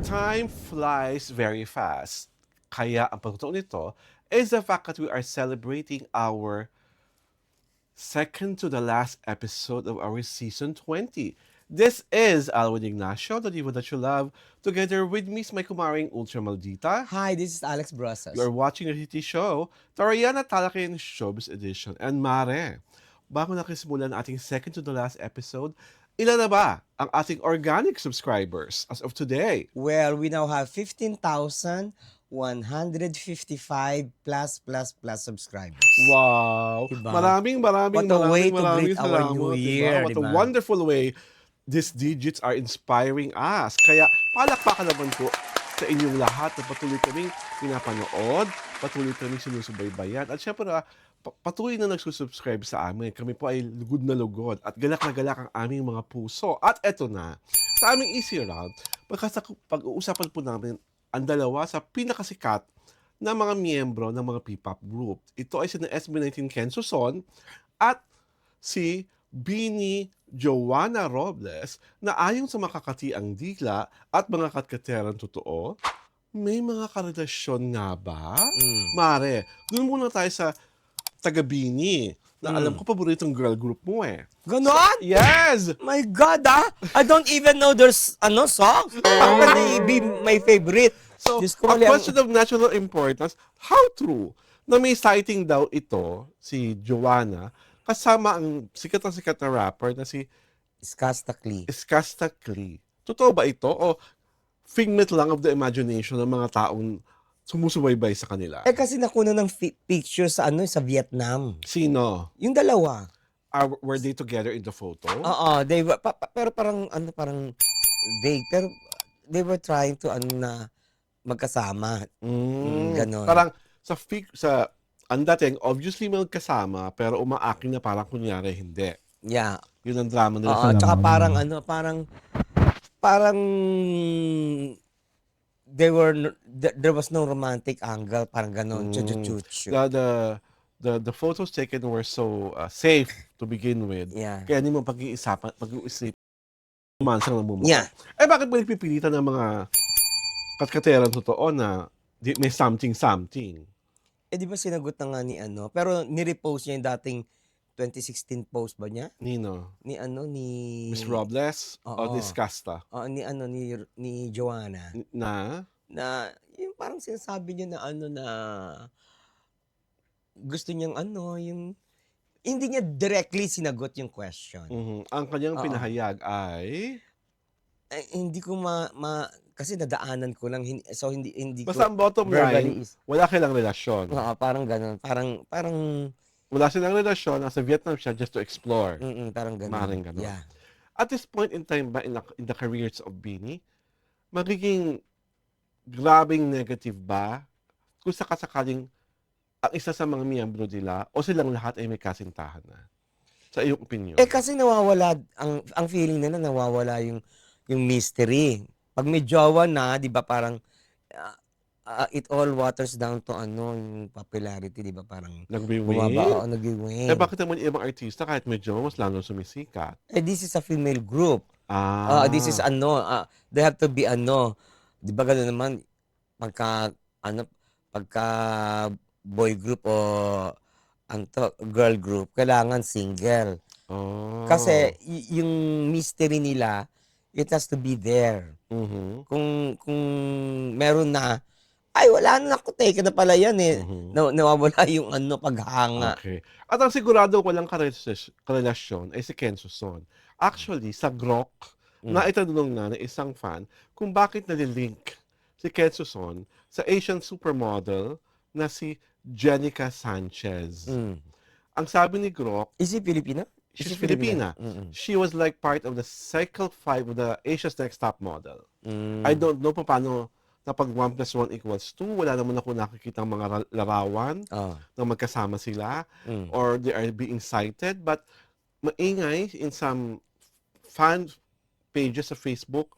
Time flies very fast. Kaya ang pagtotoo nito is the fact that we are celebrating our second to the last episode of our season 20. This is Alwin Ignacio, the diva that you love. Together with me is my kumaring Ultra Maldita. Hi, this is Alex You Brosas. are watching a hit show, Tariana Talakin Showbiz Edition. And Mare, bago nakisimulan ang ating second to the last episode, ilan na ba ang ating organic subscribers as of today? Well, we now have 15,155 plus subscribers. Wow! Diba? Maraming What a way to maraming greet our new salamat, year, What a diba? wonderful way these digits are inspiring us. Kaya palakpakan naman po sa inyong lahat na patuloy kaming pinapanood, patuloy kaming sinusubaybayan, at syempre patuloy na nagsusubscribe sa amin. Kami po ay lugod na lugod at galak na galak ang aming mga puso. At eto na, sa aming Easy Round, pag-uusapan po namin ang dalawa sa pinakasikat na mga miyembro ng mga P-pop group. Ito ay si SB19 Ken Suson at si Bini Joanna Robles na ayon sa makakatiang dila at mga katkaterang totoo, may mga karelasyon nga ba? Mare, doon muna tayo sa taga-Bini na alam ko paboritong girl group mo eh. Ganon? Yes! My God, I don't even know there's songs. How can they be my favorite? So, Diyos ko, a mali ang- question of national importance, how true na may sighting daw ito, si Joanna, kasama ang sikat na rapper na si Skastakli. Skasta Klee. Totoo ba ito? O figment lang of the imagination ng mga taong sumusubaybay sa kanila? Eh kasi nakuna ng picture sa sa Vietnam. Sino? Yung dalawa. Were they together in the photo? Oo, they were, pero parang vague. Pero they were trying to na magkasama. Ganon. Parang sa ang dating, obviously magkasama, pero umaaking na parang kunyari hindi. Yeah. Yun ang drama nila Oo, sa tsaka parang there was no romantic angle, parang ganon, chuchu. the photos taken were so safe to begin with. Yeah. Kaya hindi mo pag-iisip umansang namumuka. Yeah. Eh bakit mo nagpipilitan ng mga katkaterang totoo na may something? Eh di ba sinagot na nga ni pero ni-repost niya yung dating 2016 post ba niya? Nino? Ni Miss Robles? O Oo. Miss Casta? Ni Joanna. Na? Na yung parang sinasabi niya na na gusto niyang yung hindi niya directly sinagot yung question. Ang kanyang Oo. pinahayag ay... Eh, hindi ko kasi nadaanan ko lang so hindi Basta ko ang bottom verbally line, wala silang relasyon. Oo, parang gano'n. Parang Wala silang relasyon, nasa Vietnam siya just to explore. parang gano'n. Maaaring gano'n. Yeah. At this point in time ba, in the careers of Bini, magiging grabing negative ba kung sakasakaling ang isa sa mga miyembro nila o silang lahat ay may kasintahan na? Sa iyong opinion. Eh kasi nawawala ang feeling nila, nawawala yung mystery. Pag may jowa na, 'di ba, parang it all waters down to yung popularity, 'di ba, parang bumaba, nagwi-wane. Eh bakit naman yung ibang artista kahit medyo mas lalo sumisikat? Eh this is a female group. This is they have to be 'di ba gano'n naman pagka boy group o girl group, kailangan single. Oh. Kasi yung mystery nila, it has to be there. Kung meron na, ay wala na, naku, take na pala yan eh. Nawawala yung paghanga. Okay. At ang sigurado walang karelasyon ay si Ken Suson. Actually, sa Grok, naitanong na ng isang fan kung bakit nalilink si Ken Suson sa Asian supermodel na si Jenica Sanchez. Ang sabi ni Grok, Is he Filipina? she's Filipina. She was like part of the cycle 5 of the Asia's Next Top Model. I don't know paano na pag 1 + 1 = 2, wala naman ako nakikita mga larawan na magkasama sila or they are being cited. But maingay in some fan pages sa Facebook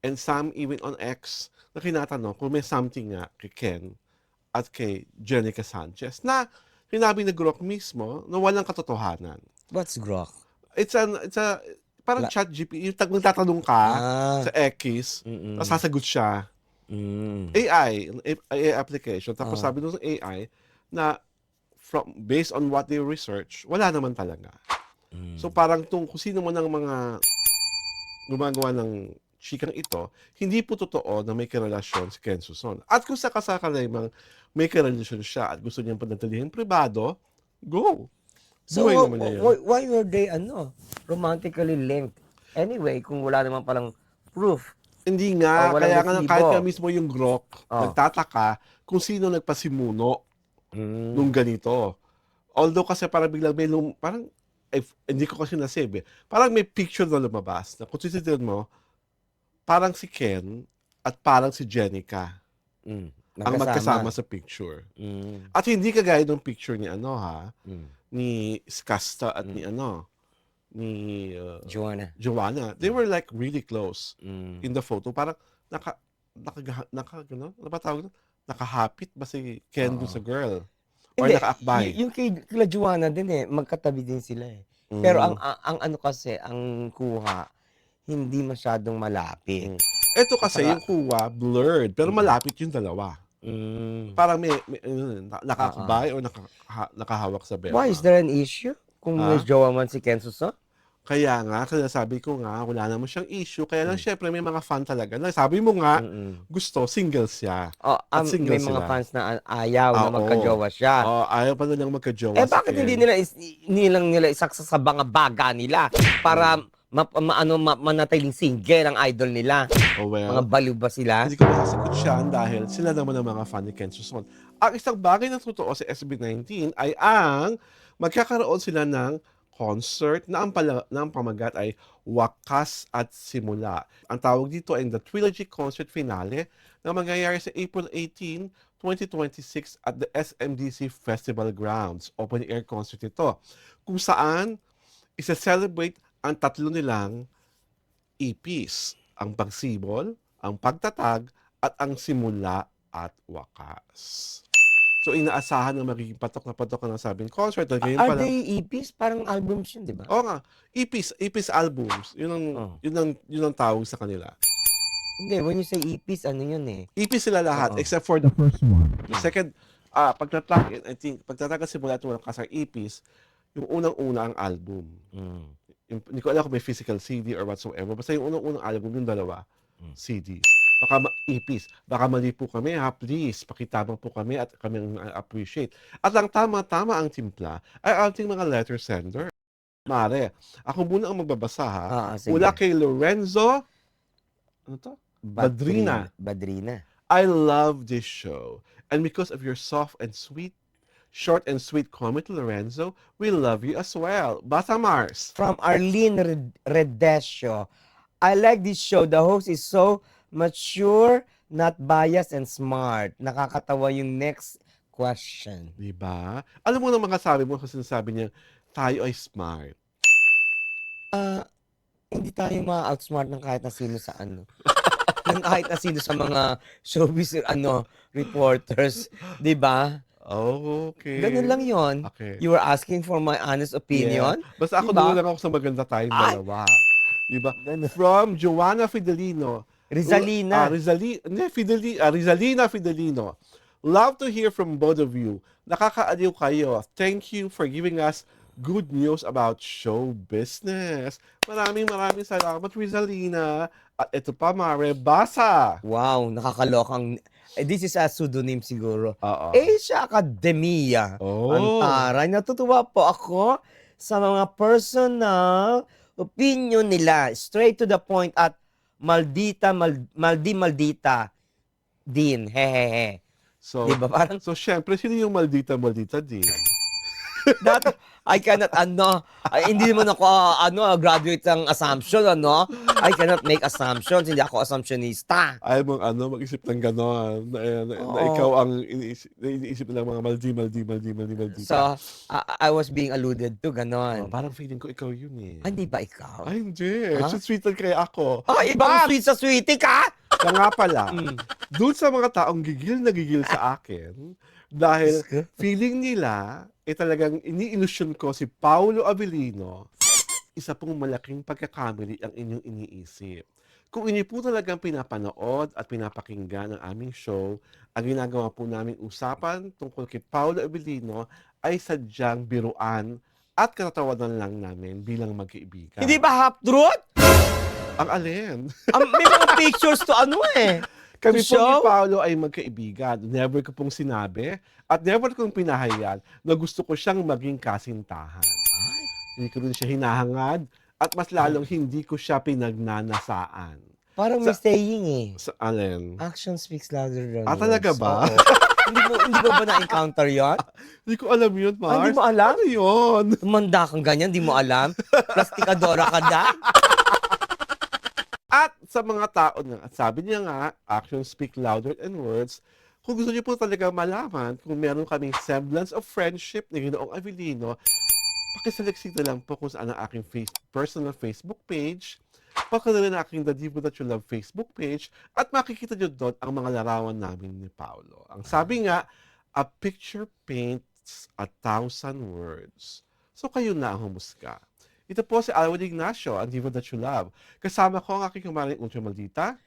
and some even on X na kinatanong kung may something nga kay Ken at kay Jenica Sanchez na sinabi ni Grok mismo na walang katotohanan. What's Grok? It's a parang La ChatGPT, yung magtatanong ka ah, sa X, tapos mm. sasagot siya. Hmm, AI application. Tapos oh, sabi nung AI na based on what they research, wala naman talaga. So hmm. parang kung sino man ang mga gumagawa ng chikang ito, hindi po totoo na may karelasyon si Ken Suson. At kung sakasakali mang may karelasyon siya at gusto niyang panatilihin pribado, go. So, Buhay naman niya yun. why were they romantically linked? Anyway, kung wala naman palang proof Hindi or nga, walang kaya nga kahit nga resibo. mismo yung Grok, Oh, nagtataka kung sino nagpasimuno nung hmm, ganito. Although kasi parang biglang may parang hindi ko kasi na-save eh. Parang may picture na lumabas na kung titignan mo, parang si Ken at parang si Jenica ang magkasama magkasama. sa picture. Hmm, At hindi kagaya ng picture ni ano ha, hmm, ni Skasta at hmm, ni ano, ni Joanna. Joanna. They Hmm, were like really close hmm, in the photo. Parang naka, gano'n? Ano ba tawag doon? Nakahapit ba si Ken dun oo. sa girl? Or Hindi, nakaakbay? yung kila Joanna din, magkatabi din sila, eh. Pero Mm. ang ano kasi, ang kuha, hindi masyadong malapit Mm. Eto at kasi saka yung kuha blurred, pero mm, malapit yung dalawa. hmm, Parang may oo. nakakabay o nakahawak sa Why, is beba. there an issue kung may Ha? jowa man si Ken Suso? Kaya nga, kaya sabi ko nga, wala naman siyang issue. Kaya lang Hmm, syempre may mga fan talaga na sabi mo nga, mm. gusto single siya. Oh, At may single mga sila. fans na ayaw na Oo. magka-jowa siya. Ayaw pa nilang magka-jowa si Bakit hindi Ken. nila nilang nila isaksa sa mga baga nila para Mm. manatiling single ang idol nila? Oh Mga well, baliw ba sila? hindi ko masasagot siya dahil sila naman ang mga fan ni Ken Suson. Ang isang bagay na totoo sa SB19 ay ang magkakaroon sila ng concert na ang pamagat ay Wakas at Simula. Ang tawag dito ay the Trilogy Concert Finale na mangyayari sa April 18, 2026 at the SMDC Festival Grounds. Open air concert ito. Kung saan isa-celebrate ang tatlo nilang EPs, ang pagsibol, ang pagtatag, at ang simula at wakas. So inaasahan na magiging patok na patok ang nasabing concert dahil ngayon Are pa lang. they EPs? Parang albums yun, 'di ba? Oo nga, EPs albums, Oh. yun ang tawag sa kanila. Hindi, when you say EPs, ano yun, eh? EPs sila lahat Oo. except for the first one. The Hmm, second, I think, pagtatag at simula at wakas ang EPs, yung unang-una ang album. hmm, Hindi ko alam kung may physical CD or whatsoever. Basta yung unang-unang album, yung dalawa, hmm. CDs. Baka EPs. Baka mali po kami ha, please. Pakitabang po kami at kami ang appreciate. At ang tama-tama ang timpla ay ating mga letter sender. Mare, ako muna ang magbabasa ha. Oo, Mula sige. kay Lorenzo, ano to? Badrina. Badrina. I love this show. And because of your soft and sweet, short and sweet comment, Lorenzo, we love you as well. Basa Mars. From Arlene Redesio. I like this show. The host is so mature, not biased, and smart. Nakakatawa yung next question. Diba? Alam mo na mga sabi mo kasi sinasabi niya, tayo ay smart. Ah, hindi tayo ma-outsmart ng kahit na sino sa ano. Ng kahit na sino sa mga showbiz reporters, 'di ba? Oh, Ganun lang okay. 'yon. Okay. You were asking for my honest Yeah. opinion, Basta 'di ako doon ba? lang ako sa maganda tayong Ay, dalawa. Diba? ganun. From Joanna Fidelino. Rizalina. Rizalina Fidelino. Love to hear from both of you. Nakakaaliw kayo. Thank you for giving us good news about show business. Maraming salamat, Rizalina. At ito pa, Mare, basa. Wow, nakakalokang this is a pseudonym siguro. Oo. Asia Academia. Oh. Antaray, natutuwa po ako sa mga personal opinion nila. Straight to the point at maldita din. Hehehe. So, 'Di ba parang syempre, sino yung maldita din? dati I cannot hindi naman ako graduate ng assumption I cannot make assumptions, hindi ako assumptionista. Ayaw mong mag-isip ng gano'n, na Oo. ikaw ang iniisip ng mga So, maldita. I was being alluded to, Oh, gano'n. parang feeling ko ikaw yun, eh. Hindi ba ikaw? Ay, hindi. Ha? Sweet-sweetan kaya ako. Ibang At, sweet sa sweetie ka? siya nga pala, Hmm. dun sa mga taong gigil na gigil sa akin, Diyos dahil ko. feeling nila, talagang ini-illusion ko si Paulo Avellino isa pong malaking pagkakamali ang inyong iniisip. Kung inyo po talagang pinapanood at pinapakinggan ang aming show, ang ginagawa po naming usapan tungkol kay Paolo Abilino ay sadyang biruan at katatawanan lang namin bilang magkaibigan. Hindi ba half-truth? Ang alin? May mga pictures to ano eh. Kami To po ni show? Paolo ay magkaibigan. Never ko pong sinabi at never kong pinahayag na gusto ko siyang maging kasintahan. Hindi ko rin siya hinahangad at mas lalong hindi ko siya pinagnanasaan. Parang may saying eh. Sa alin? Action speaks louder than Ah, talaga words. ba? Oo. Hindi mo ba na-encounter yun? Hindi ko alam yun, Mars. Hindi mo alam? Ano yun? Tumanda kang ganyan, di mo alam? Plastikadora ka da? At sa mga tao na, sabi niya nga, actions speak louder than words. Kung gusto niyo po talaga malaman kung meron kaming semblance of friendship ni Ginoong Avelino, pakisaliksik na lang po kung saan ang aking personal Facebook page, pakilala na aking The Divo That You Love Facebook page, at makikita niyo doon ang mga larawan namin ni Paolo. Ang sabi nga, a picture paints 1,000 words. So kayo na ang humusga. Ito po si Alwin Ignacio, ang Divo That You Love. Kasama ko ang aking kamaring Ultra Maldita.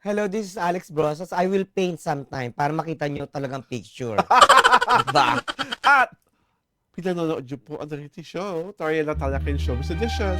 Hello, this is Alex Brosas. I will paint sometime para makita nyo talagang picture. Diba? At pinanonood niyo po ang reality show, Toriela Talakin Showbiz Edition.